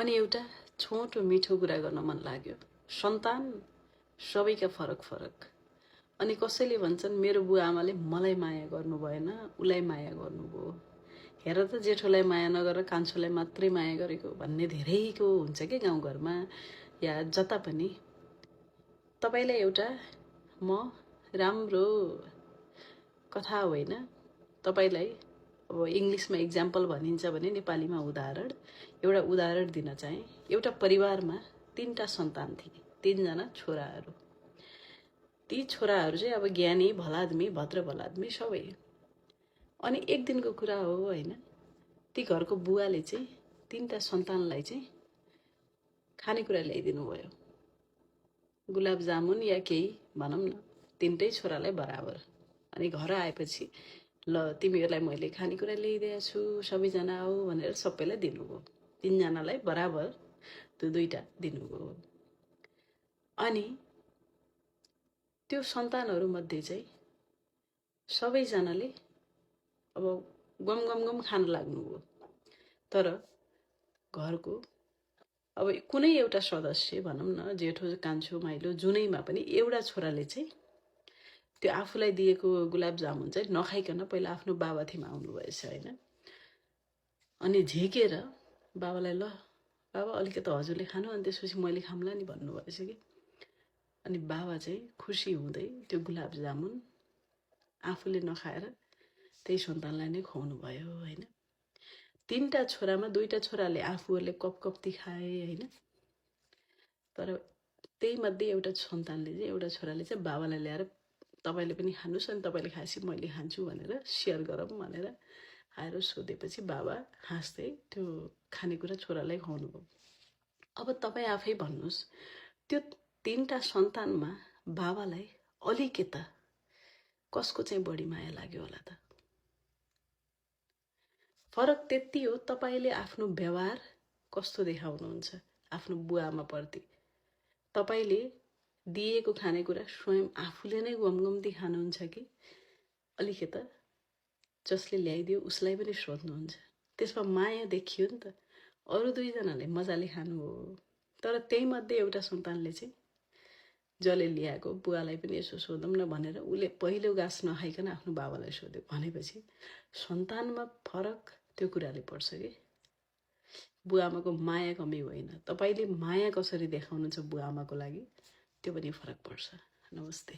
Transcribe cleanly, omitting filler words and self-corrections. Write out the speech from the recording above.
अनि एउटा छोटो मिठो कुरा गर्न मन लाग्यो। सन्तान सबैका फरक फरक। अनि कसैले भन्छन् मेरो बुवा आमाले मलाई माया गर्नु भएन, उलाई माया गर्नुभयो। हेर त जेठोलाई माया नगरेर कान्छोलाई मात्रै माया गरेको भन्ने धेरैको हुन्छ के गाउँघरमा या जता पनि। तपाईलाई एउटा म राम्रो कथा होइन, तपाईलाई अब इंग्लिशमा एक्जाम्पल भनिन्छ भने नेपालीमा उदाहरण, एउटा उदाहरण दिन चाहे। एउटा परिवारमा 3टा सन्तान थिए, 3जना छोराहरू। ती छोराहरू चाहिँ अब ज्ञानी भलादमी भद्र भलादमी सबै। अनि एक दिनको कुरा हो हैन, ती घरको बुवाले चाहिँ 3टा सन्तानलाई चाहिँ खानेकुरा ल्याइदिनु भयो, गुलाब जामुन या केही भनौँ न, 3टै छोरालाई बराबर। अनि घर आएपछि ल तिमीहरूलाई मैले खानेकुरा ल्याइदिएको छु, सबैजना आऊ भनेर सबैलाई दिनुभयो। 3जनालाई बराबर दुईटा दिनुभयो। अनि त्यो सन्तानहरू मध्ये चाहिँ सबैजनाले अब गम गम गम खान लाग्नुभयो। तर घरको अब कुनै एउटा सदस्य भनौँ न, जेठो कान्छो माइलो जुनैमा पनि एउटा छोराले चाहिँ त्यो आफूलाई दिएको गुलाब जामुन चाहिँ नखाइकन पहिला आफ्नो बाबाथिमा आउनु भएछ हैन। अनि झिकेर बाबालाई ल बाबा अलिकति हजुरले खानु अनि त्यसपछि मैले खाम्ला नि भन्नु भएछ कि। अनि बाबा चाहिँ खुसी हुँदै त्यो गुलाब जामुन आफूले नखाएर त्यही सन्तानलाई नै खुवाउनु भयो हैन। 3टा छोरामा 2टा छोराले आफूहरूले कपकप्ती खाए हैन। तर त्यही मध्ये एउटा सन्तानले चाहिँ, एउटा छोराले चाहिँ बाबालाई ल्याएर तपाईले पनि खानुस् अनि तपाईले खाएपछि मैले खान्छु भनेर शेयर गरौँ भनेर आएर सोधेपछि बाबा हाँस्दै त्यो खानेकुरा छोरालाई खुवाउनु भयो। अब तपाई आफै भन्नुस्, त्यो 3टा सन्तानमा बाबालाई अलिकता कसको चाहिँ बढी माया लाग्यो होला त? फरक त्यति हो, तपाईले आफ्नो व्यवहार कस्तो देखाउनुहुन्छ आफ्नो बुवाआमा प्रति। तपाईले दिएको खानेकुरा स्वयं आफूले नै गमगम्ती खानुहुन्छ कि अलिकता जसले ल्याइदियो उसलाई पनि सोध्नुहुन्छ? त्यसमा माया देखियो नि त। अरु 2जनाले मजाले खानु हो, तर त्यही मध्ये एउटा सन्तानले चाहिँ जसले ल्याएको बुवालाई पनि यसो सोधौँ न भनेर उले पहिलो गाँस नखाइकन आफ्नो बाबालाई सोध्यो भनेपछि सन्तानमा फरक त्यो कुराले पर्छ कि। बुवाआमाको माया कमी होइन, तपाईले माया कसरी देखाउनुहुन्छ बुवाआमाको लागि त्यो पनि फरक पर्छ। नमस्ते।